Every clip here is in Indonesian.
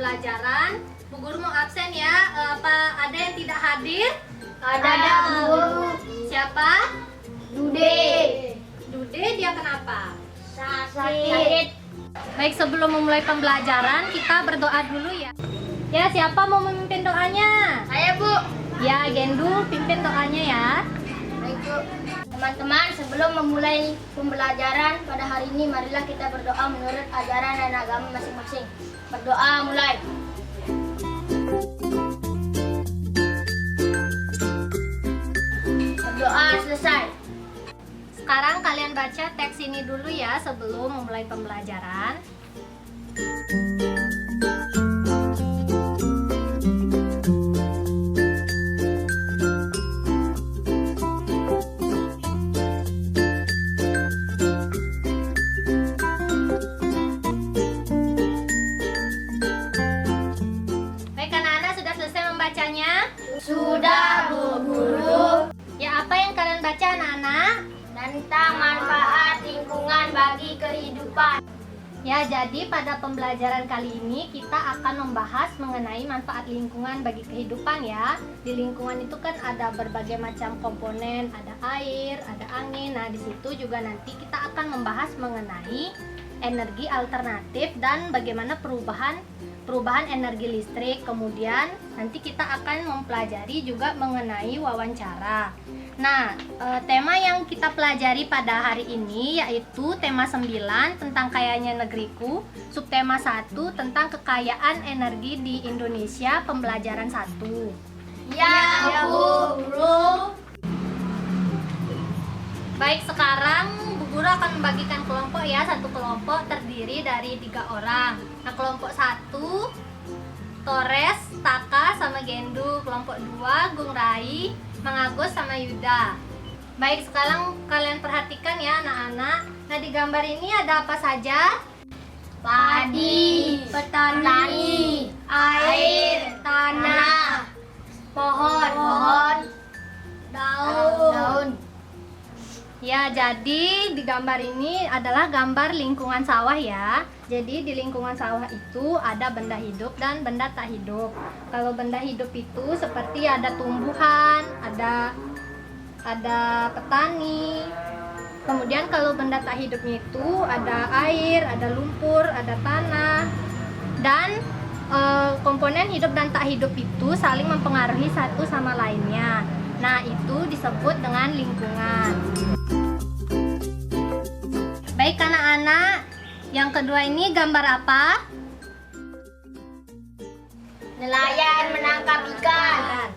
pembelajaran. Bu Guru mau absen ya. Apa ada yang tidak hadir? Ada, Bu. Siapa? Dude. Dude, dia kenapa? Sakit. Baik, sebelum memulai pembelajaran kita berdoa dulu ya. Ya, siapa mau memimpin doanya? Saya, Bu. Ya, Gendu pimpin doanya ya. Baik, Bu. Teman-teman, sebelum memulai pembelajaran pada hari ini, marilah kita berdoa menurut ajaran dan agama masing-masing. Berdoa mulai. Berdoa selesai. Sekarang kalian baca teks ini dulu ya sebelum memulai pembelajaran. Baik, anak-anak sudah selesai membacanya? Sudah, Bu Guru. Ya, apa yang kalian baca anak-anak? Tentang manfaat lingkungan bagi kehidupan. Ya, jadi pada pembelajaran kali ini kita akan membahas mengenai manfaat lingkungan bagi kehidupan ya. Di lingkungan itu kan ada berbagai macam komponen, ada air, ada angin. Nah, di situ juga nanti kita akan membahas mengenai energi alternatif dan bagaimana perubahan energi listrik. Kemudian nanti kita akan mempelajari juga mengenai wawancara. Nah, tema yang kita pelajari pada hari ini yaitu tema 9 tentang kayanya negeriku, subtema 1 tentang kekayaan energi di Indonesia, pembelajaran 1. Ya, Bu Guru. Baik, sekarang Bu Guru akan membagikan kelompok ya. Satu kelompok terdiri dari 3 orang. Nah, kelompok 1 Torres, Taka, sama Gendu. Kelompok 2 Gung Rai, Mang Agus, sama Yuda. Baik, sekarang kalian perhatikan ya anak-anak. Nah, di gambar ini ada apa saja? Padi, petani, air, tanah, pohon, daun. Ya, jadi di gambar ini adalah gambar lingkungan sawah ya. Jadi di lingkungan sawah itu ada benda hidup dan benda tak hidup. Kalau benda hidup itu seperti ada tumbuhan, ada petani. Kemudian kalau benda tak hidupnya itu ada air, ada lumpur, ada tanah. Dan komponen hidup dan tak hidup itu saling mempengaruhi satu sama lainnya. Nah, itu disebut dengan lingkungan. Baik anak-anak, yang kedua ini gambar apa? Nelayan menangkap ikan.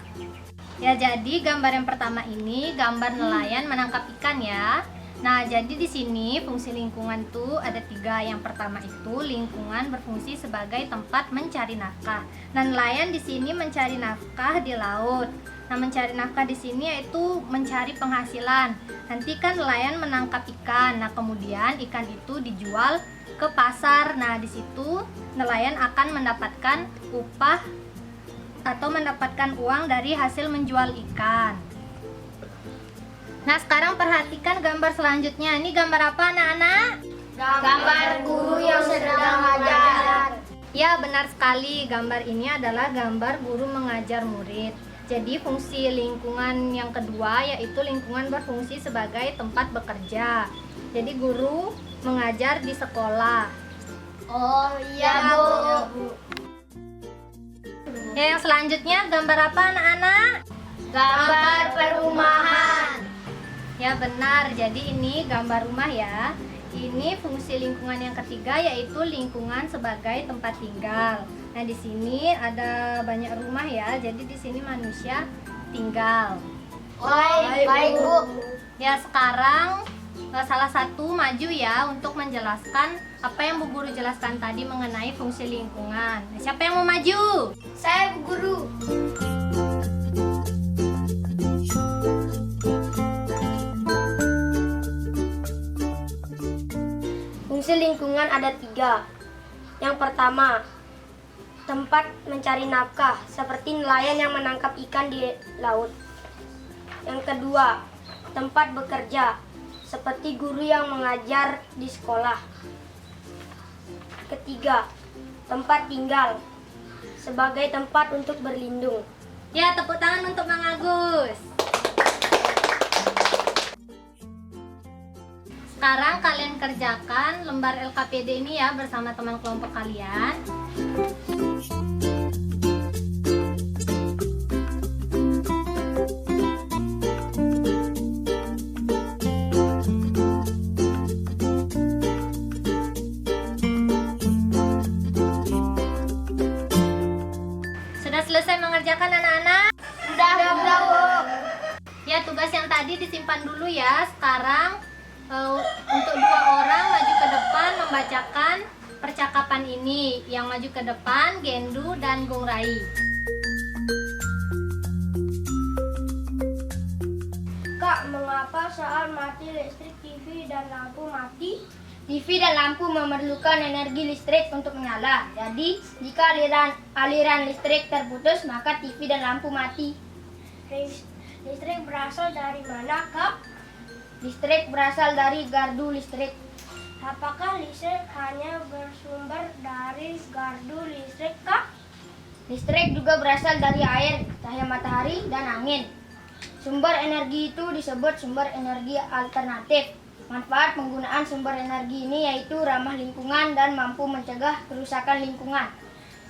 Ya, jadi gambar yang pertama ini gambar nelayan menangkap ikan ya. Nah, jadi di sini fungsi lingkungan tuh ada 3. Yang pertama itu lingkungan berfungsi sebagai tempat mencari nafkah. Nah, nelayan di sini mencari nafkah di laut. Nah, mencari nafkah di sini yaitu mencari penghasilan. Nanti kan nelayan menangkap ikan. Nah, kemudian ikan itu dijual ke pasar. Nah, di situ nelayan akan mendapatkan upah atau mendapatkan uang dari hasil menjual ikan. Nah, sekarang perhatikan gambar selanjutnya. Ini gambar apa anak-anak? Gambar guru yang sedang mengajar. Ya, benar sekali. Gambar ini adalah gambar guru mengajar murid. Jadi fungsi lingkungan yang kedua yaitu lingkungan berfungsi sebagai tempat bekerja. Jadi guru mengajar di sekolah. Oh iya, Bu. Ya, yang selanjutnya gambar apa anak-anak? Gambar perumahan. Ya, benar. Jadi ini gambar rumah ya. Ini fungsi lingkungan yang ketiga yaitu lingkungan sebagai tempat tinggal. Nah, di sini ada banyak rumah ya. Jadi di sini manusia tinggal. Baik, Bu. Ya, sekarang salah satu maju ya untuk menjelaskan apa yang Bu Guru jelaskan tadi mengenai fungsi lingkungan. Nah, siapa yang mau maju? Saya Bu Guru. Fungsi lingkungan ada 3. Yang pertama, tempat mencari nafkah, seperti nelayan yang menangkap ikan di laut. Yang kedua, tempat bekerja, seperti guru yang mengajar di sekolah. Ketiga, tempat tinggal, sebagai tempat untuk berlindung. Ya, tepuk tangan untuk Mang Agus. Sekarang kalian kerjakan lembar LKPD ini ya bersama teman kelompok kalian. Sudah selesai mengerjakan anak-anak? Sudah, Bu. Ya, tugas yang tadi disimpan dulu ya. Sekarang untuk 2 orang maju ke depan membacakan percakapan ini. Yang maju ke depan Gendu dan Gung Rai. Kak, mengapa saat mati listrik TV dan lampu mati? TV dan lampu memerlukan energi listrik untuk menyala. Jadi, jika aliran listrik terputus, maka TV dan lampu mati. Listrik berasal dari mana, Kak? Listrik berasal dari gardu listrik. Apakah listrik hanya bersumber dari gardu listrik, Kak? Listrik juga berasal dari air, cahaya matahari, dan angin. Sumber energi itu disebut sumber energi alternatif. Manfaat penggunaan sumber energi ini yaitu ramah lingkungan dan mampu mencegah kerusakan lingkungan.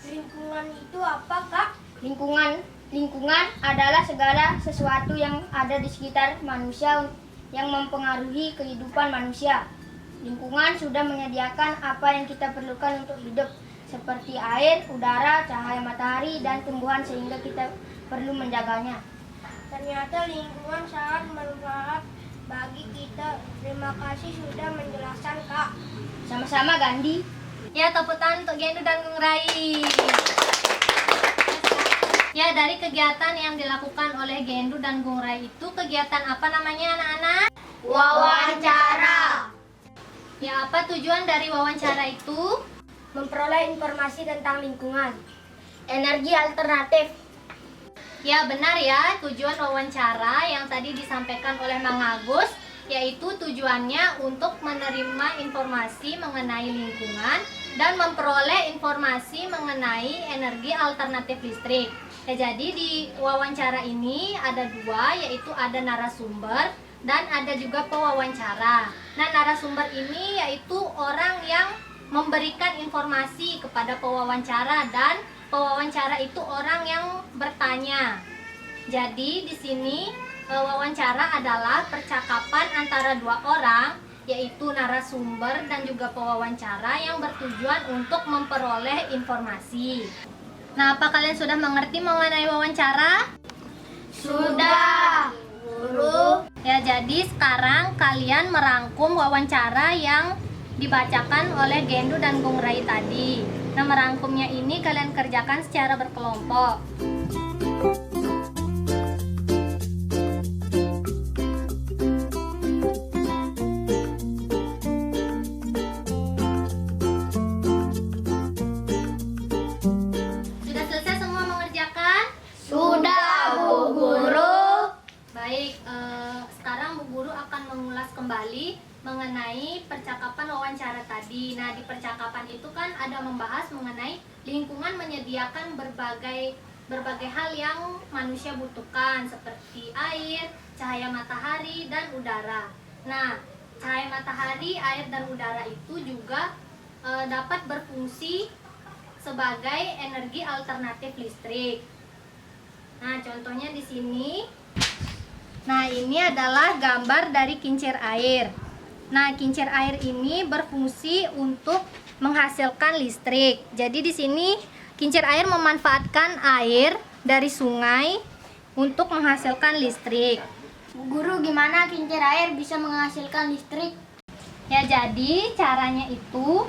Lingkungan itu apa, Kak? Lingkungan adalah segala sesuatu yang ada di sekitar manusia yang mempengaruhi kehidupan manusia. Lingkungan sudah menyediakan apa yang kita perlukan untuk hidup, seperti air, udara, cahaya matahari, dan tumbuhan sehingga kita perlu menjaganya. Ternyata lingkungan sangat bermanfaat bagi kita. Terima kasih sudah menjelaskan, Kak. Sama-sama, Gandhi. Ya, tepuk tangan untuk Gendu dan Gung Rai. Ya, dari kegiatan yang dilakukan oleh Gendu dan Gung Rai itu kegiatan apa namanya anak-anak? Wawancara. Ya, apa tujuan dari wawancara itu? Memperoleh informasi tentang lingkungan. Energi alternatif. Ya, benar ya, tujuan wawancara yang tadi disampaikan oleh Mang Agus yaitu tujuannya untuk menerima informasi mengenai lingkungan dan memperoleh informasi mengenai energi alternatif listrik. Ya, jadi di wawancara ini ada 2, yaitu ada narasumber dan ada juga pewawancara. Nah, narasumber ini yaitu orang yang memberikan informasi kepada pewawancara dan pewawancara itu orang yang bertanya. Jadi di sini wawancara adalah percakapan antara 2 orang, yaitu narasumber dan juga pewawancara yang bertujuan untuk memperoleh informasi. Nah, apa kalian sudah mengerti mengenai wawancara? Sudah, Guru. Ya, jadi sekarang kalian merangkum wawancara yang dibacakan oleh Gendu dan Gung Rai tadi. Nah, merangkumnya ini kalian kerjakan secara berkelompok. Sudah selesai semua mengerjakan? Sudah, Bu Guru. Baik, sekarang Bu Guru akan mengulas kembali mengenai percakapan wawancara tadi. Nah, di percakapan itu kan ada membahas mengenai lingkungan menyediakan berbagai hal yang manusia butuhkan seperti air, cahaya matahari, dan udara. Nah, cahaya matahari, air, dan udara itu juga dapat berfungsi sebagai energi alternatif listrik. Nah, contohnya di sini. Nah, ini adalah gambar dari kincir air. Nah, kincir air ini berfungsi untuk menghasilkan listrik. Jadi di sini kincir air memanfaatkan air dari sungai untuk menghasilkan listrik. Bu Guru, gimana kincir air bisa menghasilkan listrik? Ya, jadi caranya itu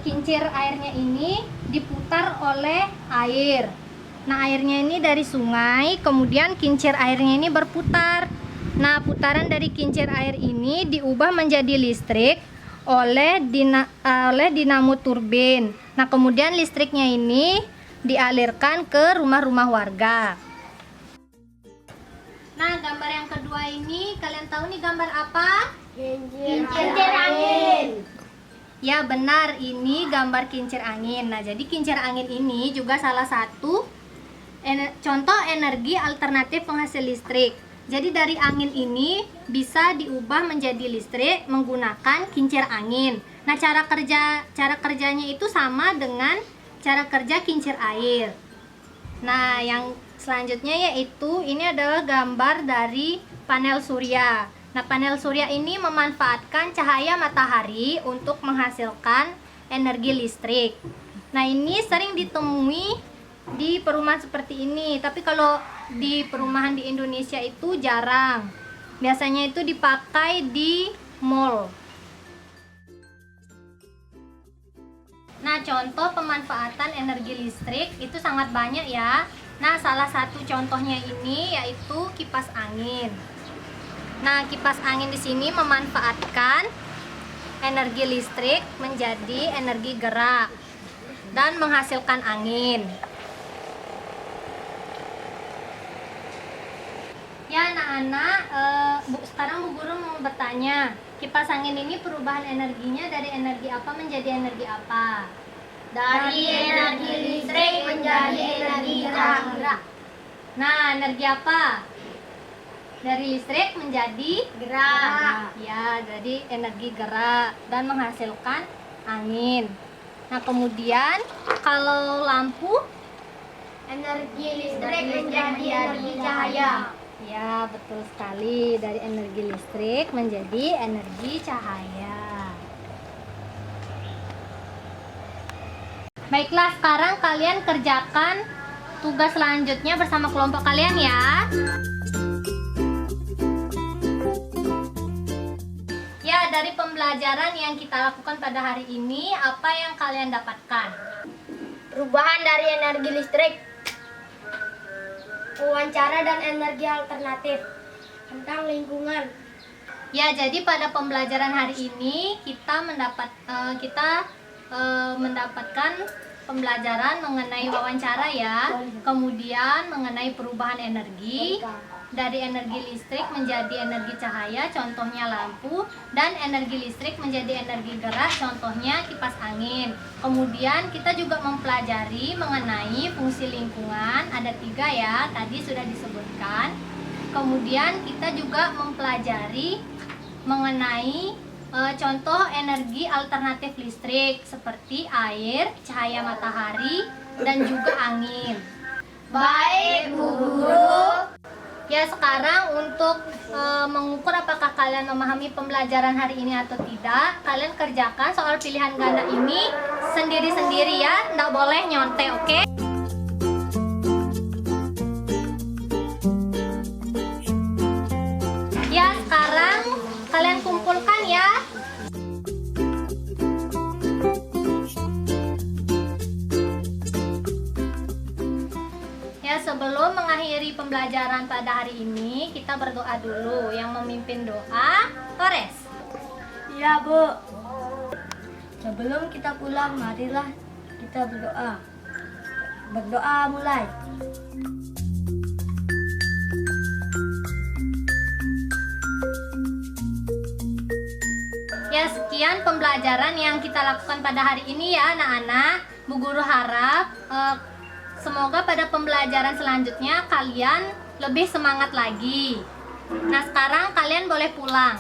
kincir airnya ini diputar oleh air. Nah, airnya ini dari sungai, kemudian kincir airnya ini berputar. Nah, putaran dari kincir air ini diubah menjadi listrik oleh dinamo turbin. Nah, kemudian listriknya ini dialirkan ke rumah-rumah warga. Nah, gambar yang kedua ini kalian tahu nih gambar apa? Kincir angin. Ya benar, ini gambar kincir angin. Nah, jadi kincir angin ini juga salah satu contoh energi alternatif penghasil listrik. Jadi dari angin ini bisa diubah menjadi listrik menggunakan kincir angin. Nah, cara kerjanya itu sama dengan cara kerja kincir air. Nah, yang selanjutnya yaitu ini adalah gambar dari panel surya. Nah, panel surya ini memanfaatkan cahaya matahari untuk menghasilkan energi listrik. Nah, ini sering ditemui di perumahan seperti ini, tapi kalau di perumahan di Indonesia itu jarang. Biasanya itu dipakai di mall. Nah, contoh pemanfaatan energi listrik itu sangat banyak ya. Nah, salah satu contohnya ini yaitu kipas angin. Nah, kipas angin di sini memanfaatkan energi listrik menjadi energi gerak dan menghasilkan angin. Ya, anak-anak, sekarang Bu Guru mau bertanya, kipas angin ini perubahan energinya dari energi apa menjadi energi apa? Dari energi listrik menjadi energi gerak. Nah, energi apa? Dari listrik menjadi Gerak. Ya, jadi energi gerak dan menghasilkan angin. Nah, kemudian kalau lampu, Energi listrik menjadi energi cahaya. ya betul sekali, dari energi listrik menjadi energi cahaya. Baiklah, sekarang kalian kerjakan tugas selanjutnya bersama kelompok kalian ya. Ya, dari pembelajaran yang kita lakukan pada hari ini, apa yang kalian dapatkan? Perubahan dari energi listrik, wawancara dan energi alternatif, tentang lingkungan. Ya, jadi pada pembelajaran hari ini kita mendapatkan pembelajaran mengenai wawancara ya, kemudian mengenai perubahan energi dari energi listrik menjadi energi cahaya, contohnya lampu, dan energi listrik menjadi energi gerak, contohnya kipas angin. Kemudian kita juga mempelajari mengenai fungsi lingkungan, ada 3 ya, tadi sudah disebutkan. Kemudian kita juga mempelajari mengenai contoh energi alternatif listrik seperti air, cahaya matahari, dan juga angin. Baik, Bu Guru. Ya, sekarang untuk mengukur apakah kalian memahami pembelajaran hari ini atau tidak, kalian kerjakan soal pilihan ganda ini sendiri-sendiri ya, nggak boleh nyontek, oke? Ya, sekarang kalian kumpulkan ya. Ya, sebelum mengakhiri pembelajaran pada hari ini, kita berdoa dulu. Yang memimpin doa, Torres. Ya, Bu. Sebelum kita pulang, marilah kita berdoa. Berdoa mulai. Ya, sekian pembelajaran yang kita lakukan pada hari ini ya anak-anak. Bu Guru harap semoga pada pembelajaran selanjutnya kalian lebih semangat lagi. Nah, sekarang kalian boleh pulang.